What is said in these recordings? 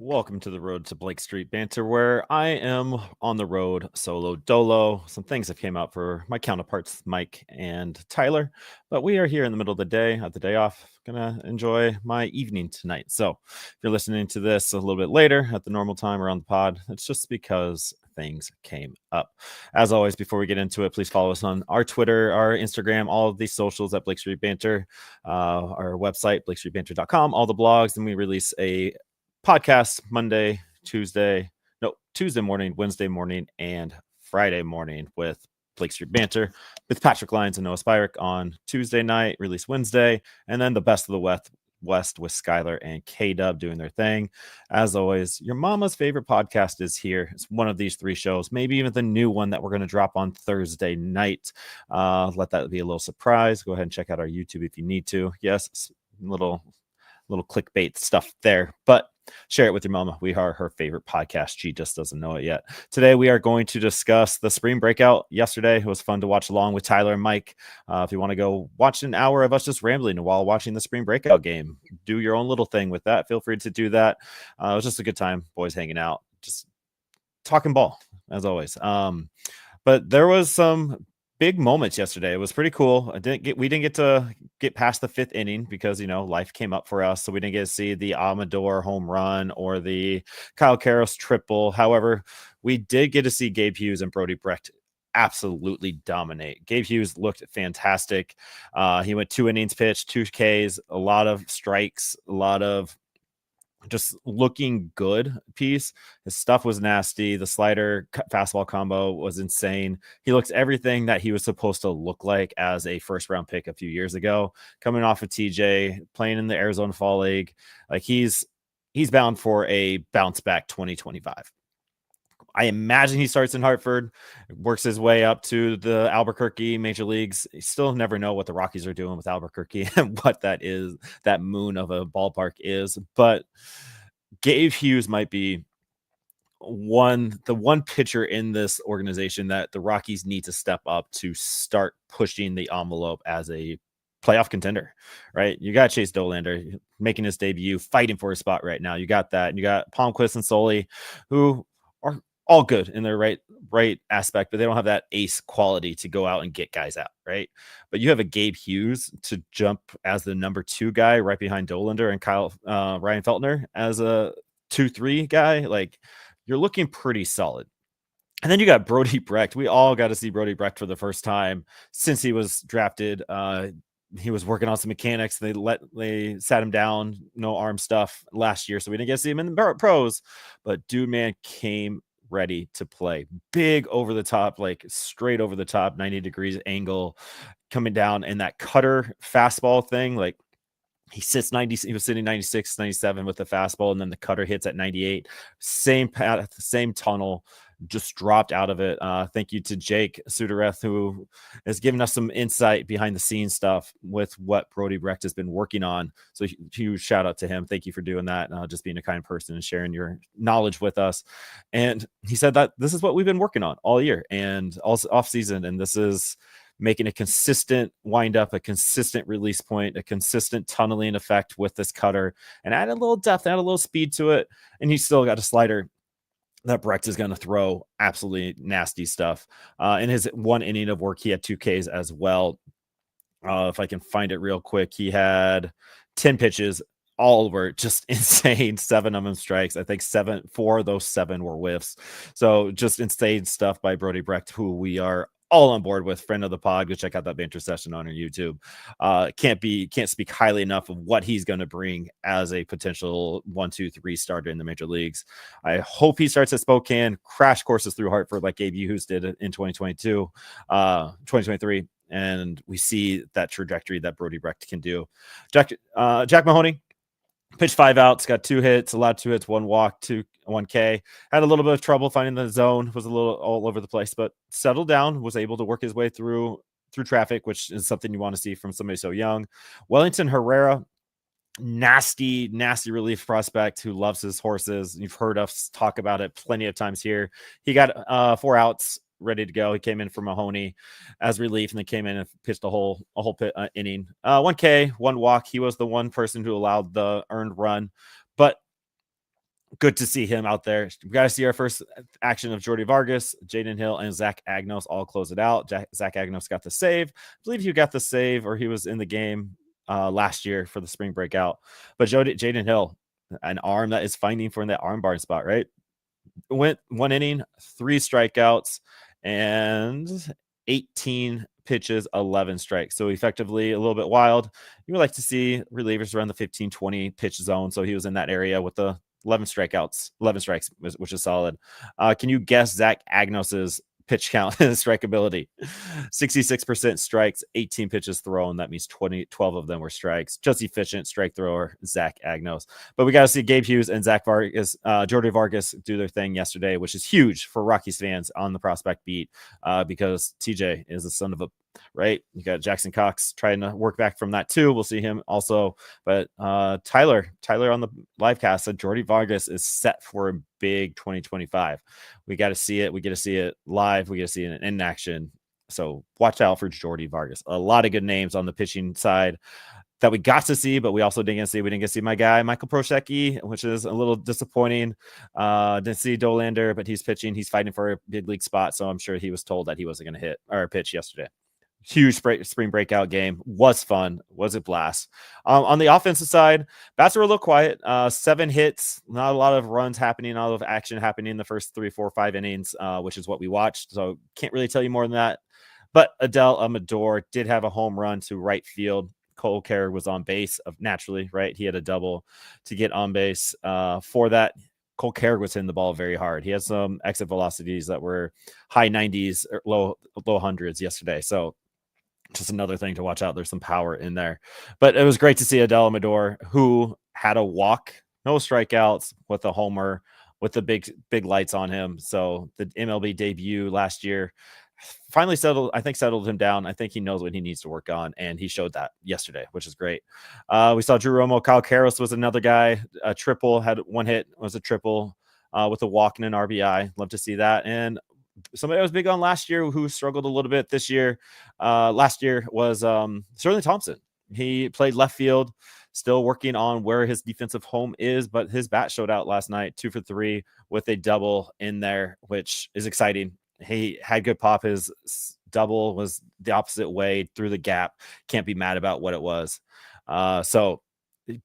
Welcome to the Road to Blake Street Banter, where I am on the road solo dolo. Some things have came out for my counterparts, Mike and Tyler, but we are here in the middle of the day, at the day off. Gonna enjoy my evening tonight. So if you're listening to this a little bit later at the normal time around the pod, it's just because things came up. As always, before we get into it, please follow us on our Twitter, our Instagram, all of these socials at Blake Street Banter, our website, blakestreetbanter.com, all the blogs, and we release a podcast Tuesday morning, Wednesday morning, and Friday morning with Blake Street Banter with Patrick Lyons and Noah Spyrick on Tuesday night, release Wednesday, and then the best of the West with Skylar and K-Dub doing their thing. As always, your mama's favorite podcast is here. It's one of these three shows, maybe even the new one that we're going to drop on Thursday night. Let that be a little surprise. Go ahead and check out our YouTube if you need to. Yes, little clickbait stuff there, but share it with your mama. We are her favorite podcast. She just doesn't know it yet. Today, we are going to discuss the Spring Breakout yesterday. It was fun to watch along with Tyler and Mike. If you want to go watch an hour of us just rambling while watching the Spring Breakout game, do your own little thing with that. Feel free to do that. It was just a good time, boys hanging out, just talking ball, as always. But there was some big moments yesterday. It was pretty cool. We didn't get to get past the fifth inning because, life came up for us. So we didn't get to see the Amador home run or the Kyle Karros triple. However, we did get to see Gabe Hughes and Brody Brecht absolutely dominate. Gabe Hughes looked fantastic. He went 2 innings pitched, 2 Ks, a lot of strikes, a lot of just looking good piece. His stuff was nasty. The slider fastball combo was insane. He looks everything that he was supposed to look like as a first round pick a few years ago, coming off of TJ, playing in the Arizona Fall League. Like he's bound for a bounce back 2025. I imagine he starts in Hartford, works his way up to the Albuquerque major leagues. You still never know what the Rockies are doing with Albuquerque and what that is, that moon of a ballpark is. But Gabe Hughes might be the one pitcher in this organization that the Rockies need to step up to start pushing the envelope as a playoff contender, right? You got Chase Dollander making his debut, fighting for his spot right now. You got that. And you got Palmquist and Soley, who are all good in their right aspect, but they don't have that ace quality to go out and get guys out, right? But you have a Gabe Hughes to jump as the number 2 guy right behind Dollander and Ryan Feltner as a 2-3 guy. Like, you're looking pretty solid. And then you got Brody Brecht. We all got to see Brody Brecht for the first time since he was drafted. He was working on some mechanics. They sat him down, no arm stuff last year, so we didn't get to see him in the pros. But dude, man, came ready to play. Big over the top, like straight over the top, 90 degrees angle coming down, and that cutter fastball thing, like he sits 90, he was sitting 96, 97 with the fastball, and then the cutter hits at 98. Same path, same tunnel, just dropped out of it. Thank you to Jake Sudareth, who has given us some insight behind the scenes stuff with what Brody Brecht has been working on. So huge shout out to him. Thank you for doing that. Just being a kind person and sharing your knowledge with us. And he said that this is what we've been working on all year and also off season. And this is making a consistent wind up, a consistent release point, a consistent tunneling effect with this cutter, and add a little depth, add a little speed to it. And he's still got a slider that Brecht is going to throw absolutely nasty stuff. In his 1 inning of work, he had 2 Ks as well. If I can find it real quick, he had 10 pitches, all were just insane. 7 of them strikes. I think 4 of those 7 were whiffs. So just insane stuff by Brody Brecht, who we are all on board with. Friend of the pod, go check out that banter session on our YouTube. Can't speak highly enough of what he's going to bring as a potential 1, 2, 3 starter in the major leagues. I hope he starts at Spokane, crash courses through Hartford like Gabe Hughes did in 2023, and we see that trajectory that Brody Brecht can do. Jack Mahoney pitched 5 outs, got 2 hits, allowed 2 hits, 1 walk, 1 K. Had a little bit of trouble finding the zone, was a little all over the place, but settled down, was able to work his way through traffic, which is something you want to see from somebody so young. Wellington Herrera, nasty relief prospect who loves his horses. You've heard us talk about it plenty of times here. He got 4 outs, ready to go. He came in for Mahoney as relief, and then came in and pitched a whole inning. 1 K, 1 walk. He was the one person who allowed the earned run, but good to see him out there. We got to see our first action of Jordy Vargas, Jaden Hill, and Zach Agnos all close it out. Zach Agnos got the save. I believe he got the save, or he was in the game last year for the spring breakout. But Jaden Hill, an arm that is fighting for that arm barn spot, right? Went 1 inning, 3 strikeouts, and 18 pitches, 11 strikes. So effectively a little bit wild. You would like to see relievers around the 15, 20 pitch zone. So he was in that area with the 11 strikeouts, 11 strikes, which is solid. Can you guess Zach Agnos's pitch count and strikeability? 66% strikes, 18 pitches thrown. That means 12 of them were strikes. Just efficient strike thrower, Zach Agnos. But we got to see Gabe Hughes and Zach Vargas, Jordy Vargas do their thing yesterday, which is huge for Rockies fans on the prospect beat because TJ is the son of a right. You got Jackson Cox trying to work back from that too. We'll see him also. But Tyler on the live cast said Jordy Vargas is set for a big 2025. We got to see it. We get to see it live. We get to see it in action. So watch out for Jordy Vargas. A lot of good names on the pitching side that we got to see, but we also didn't get to see. We didn't get to see my guy, Michael Prosecky, which is a little disappointing. Didn't see Dolander, but he's pitching. He's fighting for a big league spot, so I'm sure he was told that he wasn't going to hit or pitch yesterday. Huge spring breakout game. Was fun. Was a blast. On the offensive side, bats were a little quiet. 7 hits, not a lot of runs happening, not a lot of action happening in the first 3, 4, 5 innings, which is what we watched. So can't really tell you more than that. But Adael Amador did have a home run to right field. Cole Kerr was on base naturally, right? He had a double to get on base. For that, Cole Kerr was hitting the ball very hard. He had some exit velocities that were high 90s, or low hundreds yesterday. So just another thing to watch out. There's some power in there. But it was great to see Adael Amador, who had a walk, no strikeouts, with a homer, with the big lights on him. So the MLB debut last year finally settled him down. I think he knows what he needs to work on, and he showed that yesterday, which is great. We saw Drew Romo. Kyle Karros was another guy. A triple, had 1 hit, was a triple with a walk and an RBI. Love to see that. And somebody I was big on last year who struggled a little bit this year, last year was Sterling Thompson. He played left field, still working on where his defensive home is, but his bat showed out last night, 2 for 3 with a double in there, which is exciting. He had good pop. His double was the opposite way through the gap. Can't be mad about what it was. So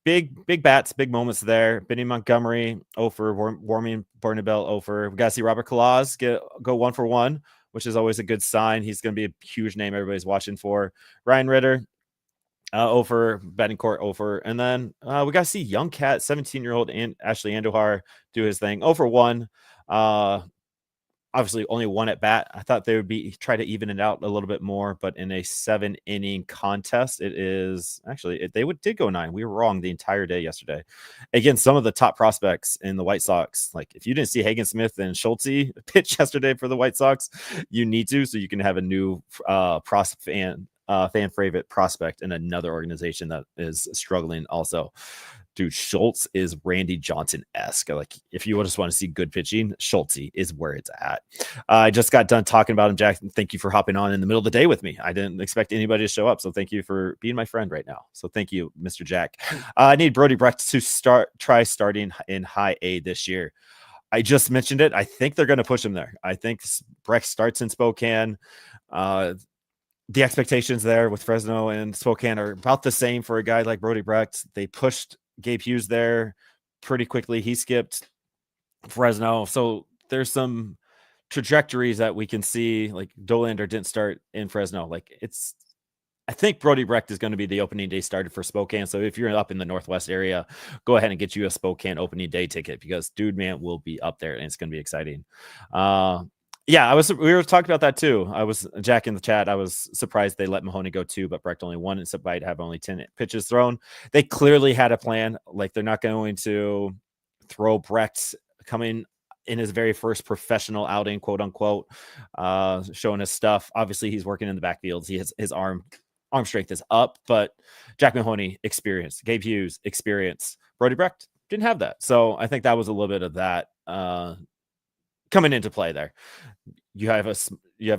big bats, big moments there. Benny Montgomery, over Warming Bernabel, over. We got to see Robert Kalaz go 1 for 1, which is always a good sign. He's going to be a huge name everybody's watching for. Ryan Ritter, over. Betancourt, over. And then we got to see young cat, 17-year-old Ashley Andujar do his thing. 0 for 1. Obviously only 1 at bat. I thought they would try to even it out a little bit more, but in a 7-inning contest, it is actually did go 9. We were wrong the entire day yesterday. Again, some of the top prospects in the White Sox, like if you didn't see Hagen Smith and Schulte pitch yesterday for the White Sox, you need to, so you can have a new fan favorite prospect in another organization that is struggling also. Dude, Schultz is Randy Johnson-esque. Like, if you just want to see good pitching, Schultz is where it's at. I just got done talking about him, Jack. Thank you for hopping on in the middle of the day with me. I didn't expect anybody to show up, so thank you for being my friend right now. So thank you, Mr. Jack. I need Brody Brecht to try starting in high A this year. I just mentioned it. I think they're going to push him there. I think Brecht starts in Spokane. The expectations there with Fresno and Spokane are about the same for a guy like Brody Brecht. They pushed Gabe Hughes there pretty quickly. He skipped Fresno. So there's some trajectories that we can see. Like Dolander didn't start in Fresno. I think Brody Brecht is going to be the opening day starter for Spokane. So if you're up in the Northwest area, go ahead and get you a Spokane opening day ticket, because dude, man, will be up there and it's going to be exciting. Yeah, we were talking about that too. I was Jack in the chat. I was surprised they let Mahoney go 2, but Brecht only 1, and Sabite have only 10 pitches thrown. They clearly had a plan. Like, they're not going to throw Brecht coming in his very first professional outing, quote unquote, showing his stuff. Obviously, he's working in the backfields. He has his arm strength is up, but Jack Mahoney, experience. Gabe Hughes, experience. Brody Brecht didn't have that. So I think that was a little bit of that coming into play there. You have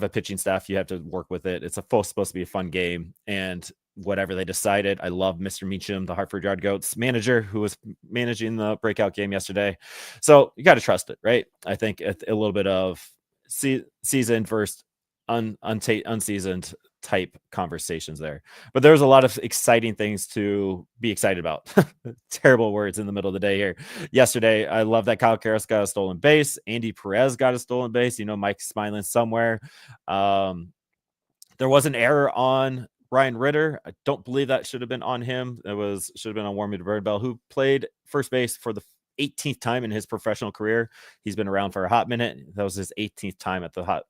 a pitching staff. You have to work with it. It's supposed to be a fun game. And whatever they decided. I love Mr. Meacham, the Hartford Yard Goats manager, who was managing the breakout game yesterday. So you got to trust it, right? I think a little bit of seasoned versus unseasoned type conversations there. But there's a lot of exciting things to be excited about. Terrible words in the middle of the day here. Yesterday, I love that Kyle Karras got a stolen base. Andy Perez got a stolen base. Mike's smiling somewhere. There was an error on Brian Ritter. I don't believe that should have been on him. Should have been on Warmy Birdbell, who played first base for the 18th time in his professional career. He's been around for a hot minute. That was his 18th time at the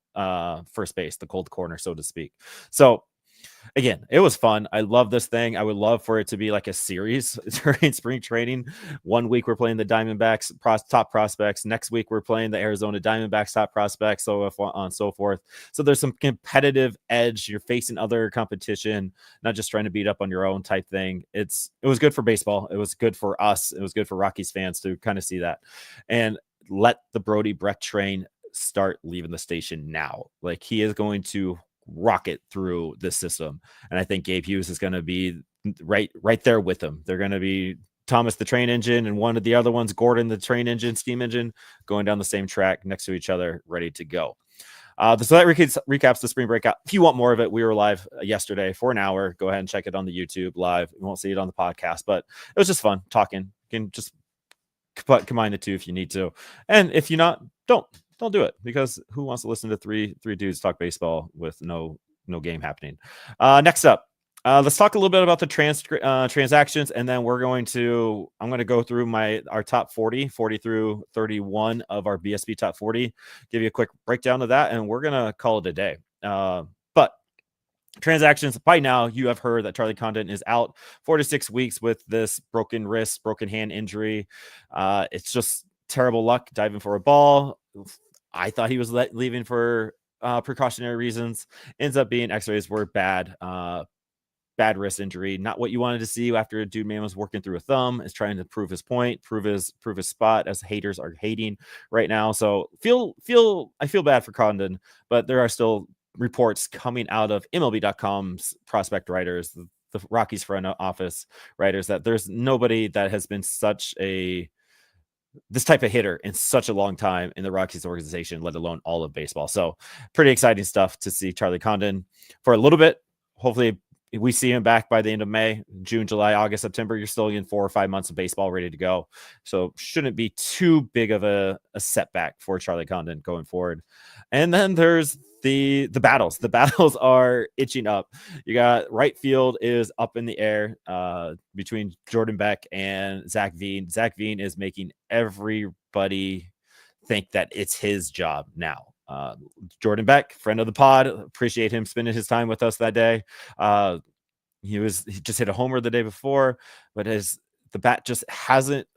first base, the cold corner, so to speak. So again, it was fun. I love this thing. I would love for it to be like a series during spring training. 1 week we're playing the Diamondbacks top prospects. Next week we're playing the Arizona Diamondbacks top prospects, so on and so forth. So there's some competitive edge. You're facing other competition, not just trying to beat up on your own type thing. It was good for baseball. It was good for us. It was good for Rockies fans to kind of see that. And let the Brody Brecht train start leaving the station now. Like, he is going to rocket through this system, and I think Gabe Hughes is going to be right there with him. They're going to be Thomas the train engine and one of the other ones, Gordon the train engine, steam engine, going down the same track next to each other, ready to go. So that recaps the spring breakout. If you want more of it, we were live yesterday for an hour. Go ahead and check it on the YouTube live. You won't see it on the podcast, but it was just fun talking. You can just combine the two if you need to, and if you're not, don't do it, because who wants to listen to three dudes talk baseball with no game happening? Next up, let's talk a little bit about the transactions, and then I'm going to go through our top 40 through 31 of our BSB top 40, give you a quick breakdown of that, and we're going to call it a day. But transactions, by now you have heard that Charlie Condon is out 4 to 6 weeks with this broken wrist, broken hand injury. It's just terrible luck diving for a ball. I thought he was leaving for precautionary reasons. Ends up being x-rays were bad. Bad wrist injury, not what you wanted to see after a dude man was working through a thumb, is trying to prove his point, prove his spot, as haters are hating right now. So I feel bad for Condon, but there are still reports coming out of MLB.com's prospect writers, the Rockies front office writers, that there's nobody that has been this type of hitter in such a long time in the Rockies organization, let alone all of baseball. So pretty exciting stuff to see Charlie Condon for a little bit. Hopefully we see him back by the end of May, June, July, August, September. You're still in 4 or 5 months of baseball ready to go. So shouldn't be too big of a setback for Charlie Condon going forward. And then there's the battles. The battles are itching up. You got right field is up in the air between Jordan Beck and Zac Veen. Zac Veen is making everybody think that it's his job now. Jordan Beck, friend of the pod, appreciate him spending his time with us that day. He just hit a homer the day before, but the bat just hasn't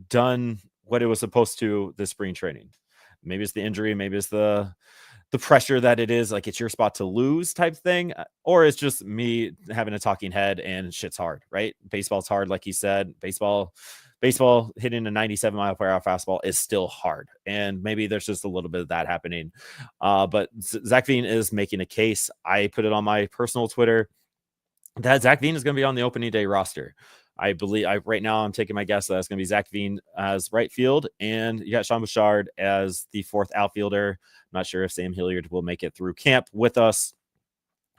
done what it was supposed to this spring training. Maybe it's the injury, maybe it's the pressure that it is, like it's your spot to lose type thing, or it's just me having a talking head and shit's hard, right? Baseball's hard, like he said. Baseball hitting a 97 mile per hour fastball is still hard, and maybe there's just a little bit of that happening. But Zac Veen is making a case. I put it on my personal Twitter that Zac Veen is going to be on the opening day roster. I believe right now I'm taking my guess that it's going to be Zac Veen as right field, and you got Sean Bouchard as the fourth outfielder. I'm not sure if Sam Hilliard will make it through camp with us,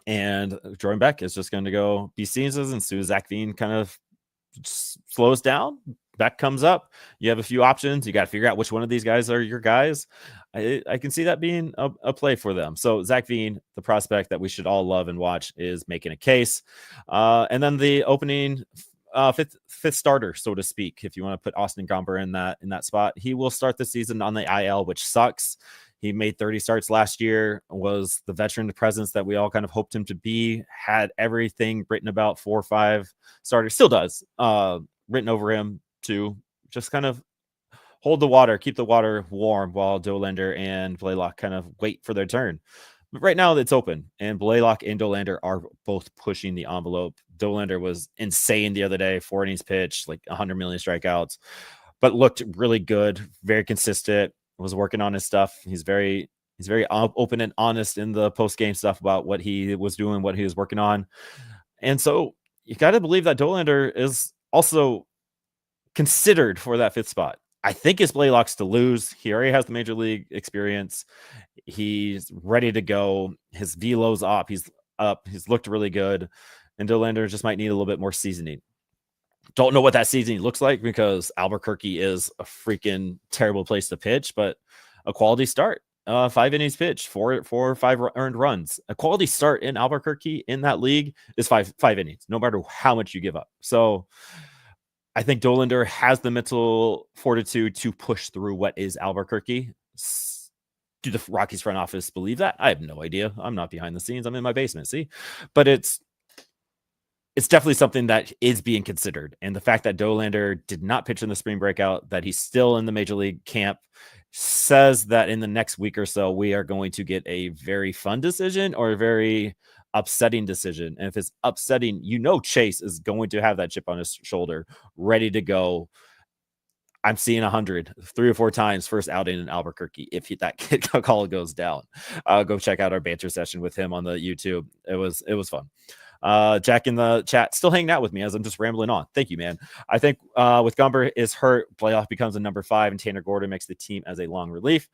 and Jordan Beck is just going to go be seasons, and soon as Zac Veen kind of slows down, Beck comes up. You have a few options. You got to figure out which one of these guys are your guys. I can see that being a play for them. So Zac Veen, the prospect that we should all love and watch, is making a case. And then the opening fifth starter, so to speak, if you want to put Austin Gomber in that spot, he will start the season on the IL, which sucks. He made 30 starts last year, was the veteran presence that we all kind of hoped him to be, had everything written about 4 or 5 starters, still does, written over him to just kind of hold the water, keep the water warm while Dollander and Blaylock kind of wait for their turn. But right now it's open, and Blaylock and Dollander are both pushing the envelope. Dollander was insane the other day, 4 innings pitched, like 100 million strikeouts, but looked really good, very consistent, was working on his stuff. He's very open and honest in the post-game stuff about what he was doing, what he was working on. And so you got to believe that Dollander is also considered for that 5th spot. I think his Blaylock's to lose. He already has the major league experience. He's ready to go. His velo's up. He's up. He's looked really good. And Dollander just might need a little bit more seasoning. Don't know what that seasoning looks like because Albuquerque is a freaking terrible place to pitch, but a quality start. 5 innings pitched, 4 or 5 earned runs. A quality start in Albuquerque in that league is five innings, no matter how much you give up. So I think Dollander has the mental fortitude to push through what is Albuquerque. Do the Rockies front office believe that? I have no idea. I'm not behind the scenes. I'm in my basement, see? But it's definitely something that is being considered. And the fact that Dollander did not pitch in the spring breakout, that he's still in the major league camp, says that in the next week or so, we are going to get a very fun decision or a very upsetting decision. And if it's upsetting, Chase is going to have that chip on his shoulder, ready to go. I'm seeing 100 3 or 4 times first outing in Albuquerque if that call goes down. Go check out our banter session with him on the YouTube. It was fun. Jack in the chat still hanging out with me as I'm just rambling on. Thank you, man. I think with Gumber is hurt, Playoff becomes a number 5, and Tanner Gordon makes the team as a long relief.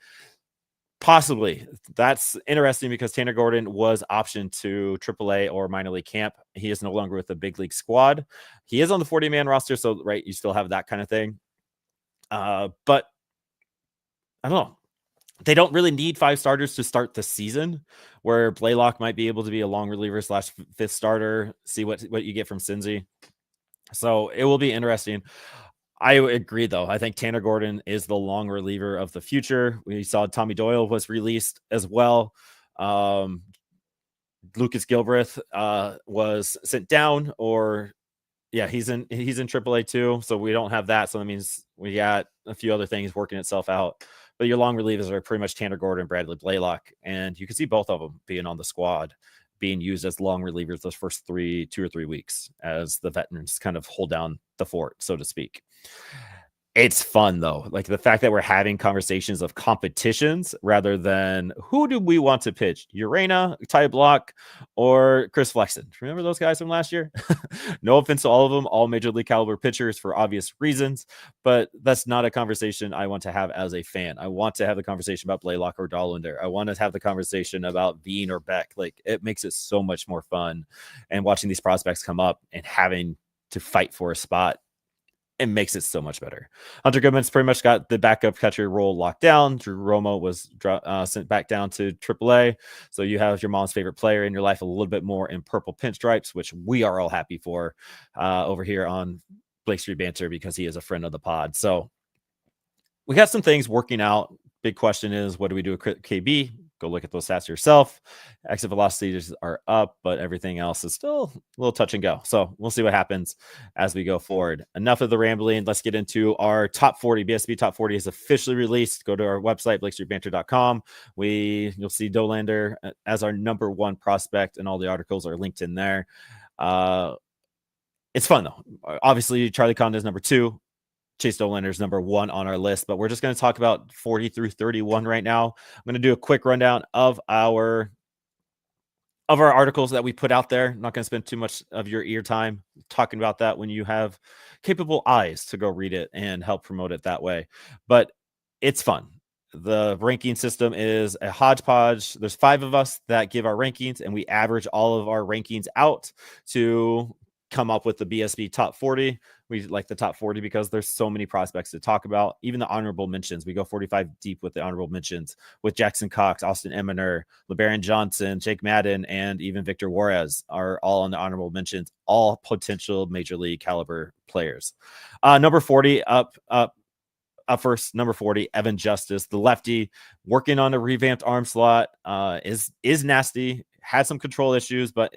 Possibly. That's interesting because Tanner Gordon was optioned to AAA or minor league camp. He is no longer with the big league squad. He is on the 40-man roster, so right, you still have that kind of thing. But I don't know. They don't really need 5 starters to start the season, where Blaylock might be able to be a long reliever / 5th starter. See what you get from Cincy. So it will be interesting. I agree, though. I think Tanner Gordon is the long reliever of the future. We saw Tommy Doyle was released as well. Lucas Gilbreth was sent down, or he's in AAA too. So we don't have that. So that means we got a few other things working itself out. But your long relievers are pretty much Tanner Gordon, Bradley Blaylock, and you can see both of them being on the squad, being used as long relievers those first 2 or 3 weeks as the veterans kind of hold down the fort, so to speak. It's fun, though. Like the fact that we're having conversations of competitions rather than who do we want to pitch? Urena, Ty Block, or Chris Flexen. Remember those guys from last year? No offense to all of them, all major league caliber pitchers for obvious reasons, but that's not a conversation I want to have as a fan. I want to have the conversation about Blaylock or Dollander. I want to have the conversation about Veen or Beck. Like, it makes it so much more fun. And watching these prospects come up and having to fight for a spot, it makes it so much better. Hunter Goodman's pretty much got the backup catcher role locked down. Drew Romo was sent back down to AAA. So you have your mom's favorite player in your life a little bit more in purple pinstripes, which we are all happy for over here on Blake Street Banter because he is a friend of the pod. So we got some things working out. Big question is, what do we do with KB? Go look at those stats yourself. Exit velocities are up, but everything else is still a little touch and go. So we'll see what happens as we go forward. Enough of the rambling. Let's get into our top 40. BSB top 40 is officially released. Go to our website, BlakeStreetBanter.com. You'll see Dollander as our number 1 prospect, and all the articles are linked in there. It's fun, though. Obviously, Charlie Condon is number 2. Chase Dollander is number 1 on our list, but we're just going to talk about 40 through 31 right now. I'm going to do a quick rundown of our articles that we put out there. I'm not going to spend too much of your ear time talking about that when you have capable eyes to go read it and help promote it that way. But it's fun. The ranking system is a hodgepodge. There's 5 of us that give our rankings, and we average all of our rankings out to come up with the BSB top 40. We like the top 40 because there's so many prospects to talk about. Even the honorable mentions, we go 45 deep with the honorable mentions with Jackson Cox, Austin Eminer, LeBaron Johnson, Jake Madden, and even Victor Juarez are all on the honorable mentions, all potential major league caliber players. Number 40 up first, number 40, Evan Justice, the lefty, working on a revamped arm slot, is nasty. Had some control issues, but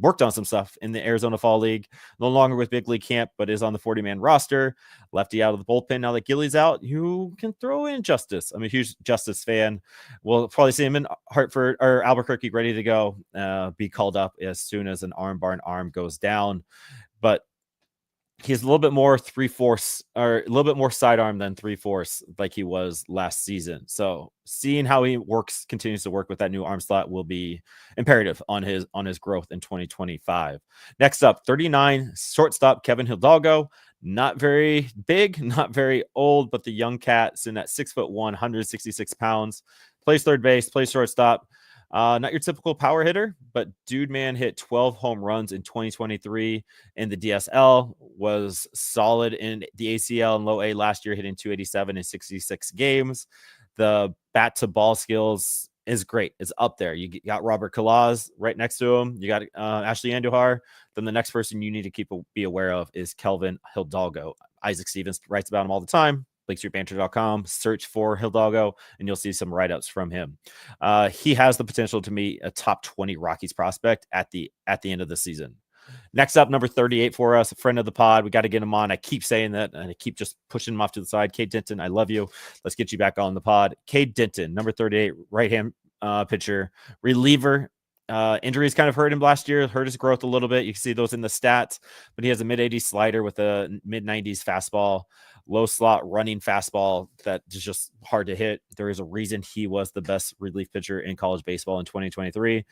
worked on some stuff in the Arizona Fall League. No longer with big league camp, but is on the 40-man roster. Lefty out of the bullpen. Now that Gilly's out, you can throw in Justice. I'm a huge Justice fan. We'll probably see him in Hartford or Albuquerque ready to go. Be called up as soon as an arm goes down. But he's a little bit more 3/4 or a little bit more sidearm than 3/4 like he was last season. So seeing how he continues to work with that new arm slot will be imperative on his growth in 2025. Next up, 39 shortstop Kevin Hidalgo. Not very big, not very old, but the young cat sitting at 6'1", 166 pounds. Plays third base, plays shortstop. Not your typical power hitter, but dude man hit 12 home runs in 2023 in the DSL, was solid in the ACL and low A last year, hitting 287 in 66 games. The bat to ball skills is great. It's up there. You got Robert Kalaz right next to him. You got Ashley Andujar. Then the next person you need to be aware of is Kelvin Hidalgo. Isaac Stevens writes about him all the time. BlakeStreetBanter.com, search for Hidalgo, and you'll see some write-ups from him. He has the potential to be a top 20 Rockies prospect at the end of the season. Next up, number 38 for us, a friend of the pod. We got to get him on. I keep saying that, and I keep just pushing him off to the side. Cade Denton, I love you. Let's get you back on the pod. Cade Denton, number 38, right-hand pitcher, reliever. Injuries kind of hurt him last year, hurt his growth a little bit. You can see those in the stats, but he has a mid-80s slider with a mid-90s fastball, low slot running fastball that is just hard to hit. There is a reason he was the best relief pitcher in college baseball in 2023.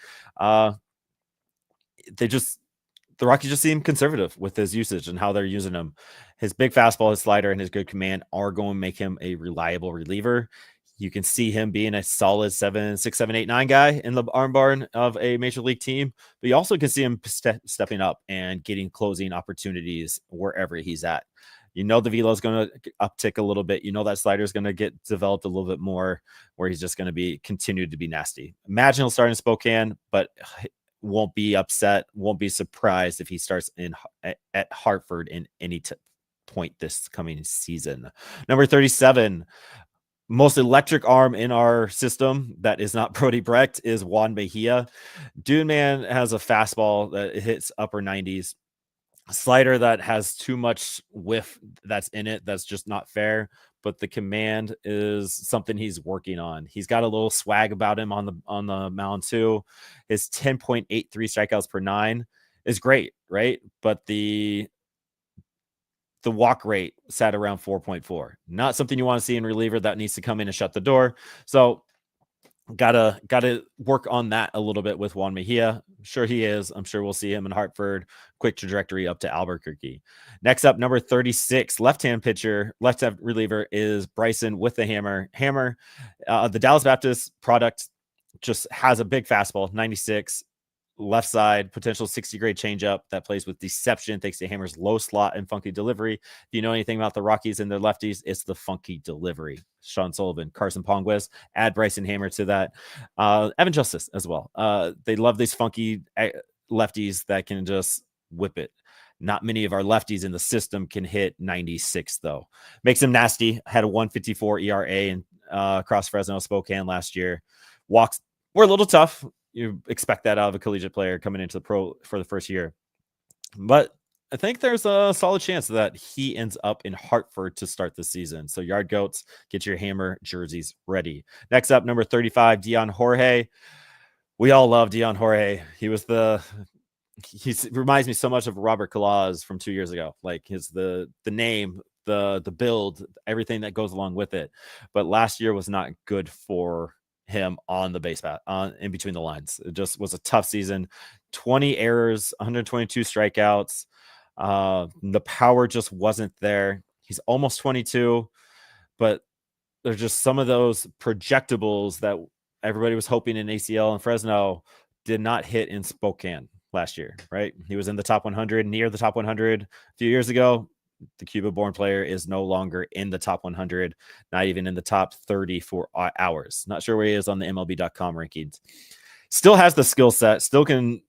The Rockies just seem conservative with his usage and how they're using him. His big fastball, his slider, and his good command are going to make him a reliable reliever. You can see him being a solid 6, 7, 8, 9 guy in the arm barn of a major league team, but you also can see him stepping up and getting closing opportunities wherever he's at. You know, the velo is going to uptick a little bit. You know, that slider is going to get developed a little bit more, where he's just going to continue to be nasty. Imagine he'll start in Spokane, but won't be upset, won't be surprised if he starts at Hartford in any point this coming season. Number 37, most electric arm in our system that is not Brody Brecht is Juan Mejia. Dude man has a fastball that hits upper 90s, a slider that has too much whiff that's in it. That's just not fair. But the command is something he's working on. He's got a little swag about him on the mound too. His 10.83 strikeouts per 9 is great, right? But the walk rate sat around 4.4. Not something you want to see in reliever that needs to come in and shut the door. So gotta work on that a little bit with Juan Mejia. I'm sure he is. I'm sure we'll see him in Hartford. Quick trajectory up to Albuquerque. Next up, number 36, left-hand reliever is Bryson with the hammer. The Dallas Baptist product just has a big fastball, 96. Left side, potential 60 grade changeup that plays with deception thanks to Hammer's low slot and funky delivery. If you know anything about the Rockies and their lefties, it's the funky delivery. Sean Sullivan, Carson Ponguez, add Bryson Hammer to that. Evan Justice as well. They love these funky lefties that can just whip it. Not many of our lefties in the system can hit 96 though. Makes him nasty. Had a 154 ERA in across Fresno, Spokane last year. Walks were a little tough. You expect that out of a collegiate player coming into the pro for the first year. But I think there's a solid chance that he ends up in Hartford to start the season. So Yard Goats, get your Hammer jerseys ready. Next up, number 35, Dion Jorge. We all love Dion Jorge. He reminds me so much of Robert Kalaz from 2 years ago. Like the name, the build, everything that goes along with it. But last year was not good for him on the base path, in between the lines. It just was a tough season. 20 errors, 122 strikeouts. The power just wasn't there. He's almost 22, but there's just some of those projectables that everybody was hoping in ACL and Fresno did not hit in Spokane last year, right? He was in the top 100, near the top 100 a few years ago. The Cuba-born player is no longer in the top 100, not even in the top 30 for hours. Not sure where he is on the MLB.com rankings. Still has the skill set. Still can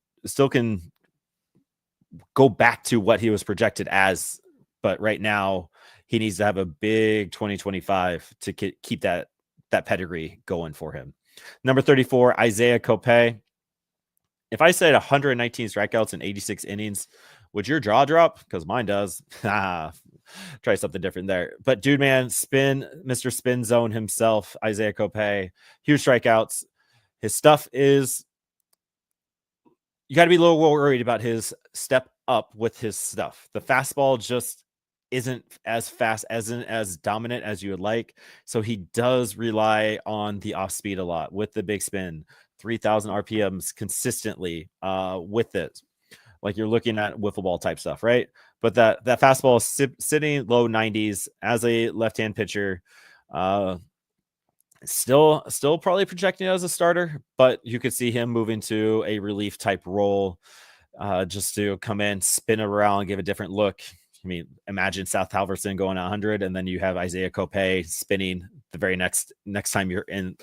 go back to what he was projected as. But right now, he needs to have a big 2025 to keep that pedigree going for him. Number 34, Isaiah Cope. If I said 119 strikeouts in 86 innings, would your jaw drop? Because mine does. Try something different there. But dude, man, Mr. Spin Zone himself, Isaiah Cope, huge strikeouts. His stuff is, you got to be a little worried about his step up with his stuff. The fastball just isn't as fast, isn't as dominant as you would like. So he does rely on the off speed a lot with the big spin, 3,000 RPMs consistently with it. Like you're looking at wiffle ball type stuff, right? But that fastball is sitting low 90s as a left-hand pitcher. Still probably projecting as a starter, but you could see him moving to a relief type role, just to come in, spin it around, give a different look. I mean, imagine Seth Halverson going 100, and then you have Isaiah Cope spinning the very next time you're in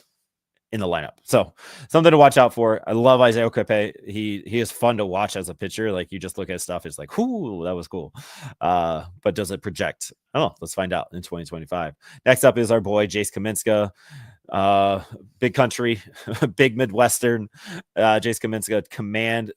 the lineup. So something to watch out for. I love Isaiah Cope. He is fun to watch as a pitcher. Like you just look at stuff, it's like, whoo, that was cool. But does it project? Oh, let's find out in 2025. Next up is our boy Jace Kaminska. Big country, big Midwestern. Jace Kaminska, command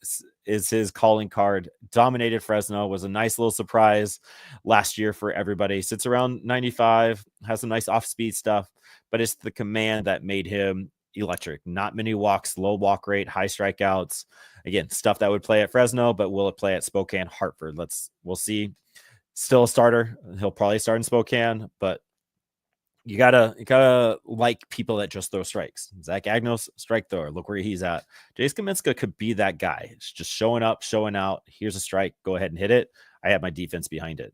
is his calling card. Dominated Fresno, was a nice little surprise last year for everybody. Sits around 95, has some nice off-speed stuff, but it's the command that made him electric. Not many walks, low walk rate, high strikeouts. Again, stuff that would play at Fresno, but will it play at Spokane, Hartford? We'll see. Still a starter. He'll probably start in Spokane, but you gotta like people that just throw strikes. Zach Agnos, strike thrower. Look where he's at. Jace Kaminska could be that guy. It's just showing up, showing out. Here's a strike. Go ahead and hit it. I have my defense behind it.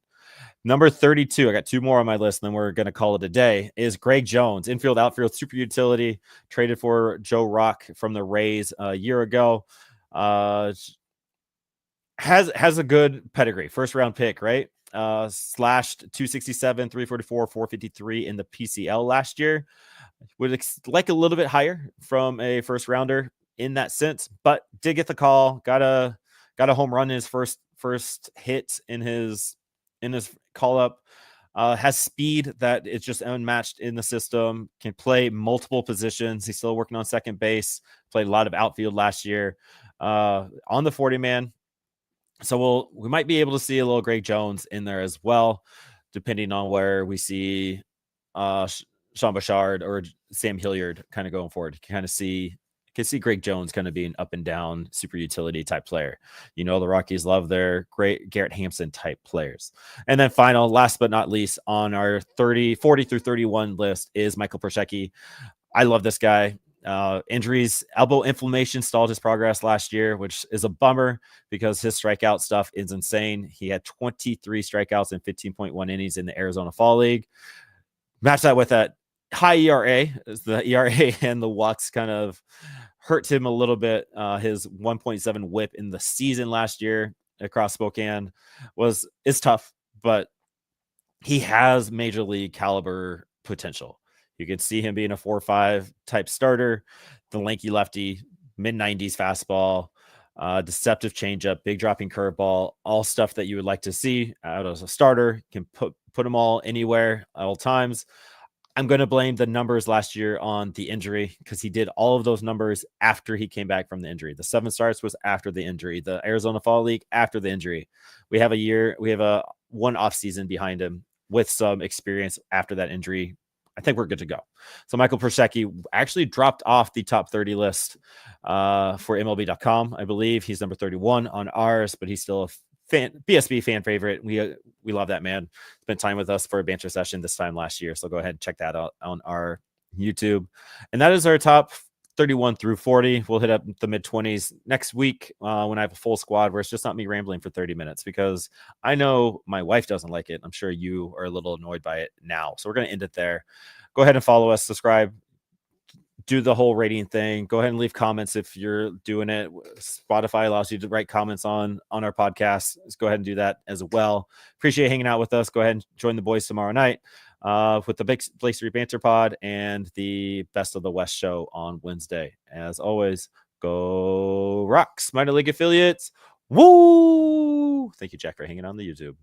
Number 32, I got two more on my list, and then we're going to call it a day, is Greg Jones. Infield, outfield, super utility. Traded for Joe Rock from the Rays a year ago. Has a good pedigree. First round pick, right? Slashed 267, 344, 453 in the PCL last year. Would like a little bit higher from a first rounder in that sense, but did get the call. Got a home run in his first hit in his call up. Has speed that is just unmatched in the system. Can play multiple positions. He's still working on second base. Played a lot of outfield last year. On the 40 man. So we might be able to see a little Greg Jones in there as well, depending on where we see Sean Bouchard or Sam Hilliard kind of going forward. You can see Greg Jones kind of being up and down super utility type player. The Rockies love their great Garrett Hampson type players. And then last but not least on our 40 through 31 list is Michael Prosecky. I love this guy. Injuries, elbow inflammation stalled his progress last year, which is a bummer because his strikeout stuff is insane. He had 23 strikeouts and 15.1 innings in the Arizona Fall League. Match that with that high ERA. The ERA and the walks kind of hurt him a little bit. His 1.7 whip in the season last year across Spokane is tough, but he has major league caliber potential. You can see him being a 4-5 type starter, the lanky lefty, mid-90s fastball, deceptive changeup, big dropping curveball, all stuff that you would like to see out as a starter. Can put them all anywhere at all times. I'm going to blame the numbers last year on the injury because he did all of those numbers after he came back from the injury. The 7 starts was after the injury. The Arizona Fall League after the injury. We have a one off season behind him with some experience after that injury. I think we're good to go. So Michael Prosecky actually dropped off the top 30 list for MLB.com. I believe he's number 31 on ours, but he's still a BSB fan favorite. We love that man. Spent time with us for a banter session this time last year. So go ahead and check that out on our YouTube. And that is our top 31 through 40. We'll hit up the mid-20s next week when I have a full squad where it's just not me rambling for 30 minutes because I know my wife doesn't like it. I'm sure you are a little annoyed by it now. So we're going to end it there. Go ahead and follow us, subscribe, do the whole rating thing. Go ahead and leave comments if you're doing it. Spotify allows you to write comments on our podcast. Let's go ahead and do that as well. Appreciate hanging out with us. Go ahead and join the boys tomorrow night with the Big Blake Street Banter Pod and the Best of the West show on Wednesday. As always, go Rocks, minor league affiliates. Woo! Thank you, Jack, for hanging on the YouTube.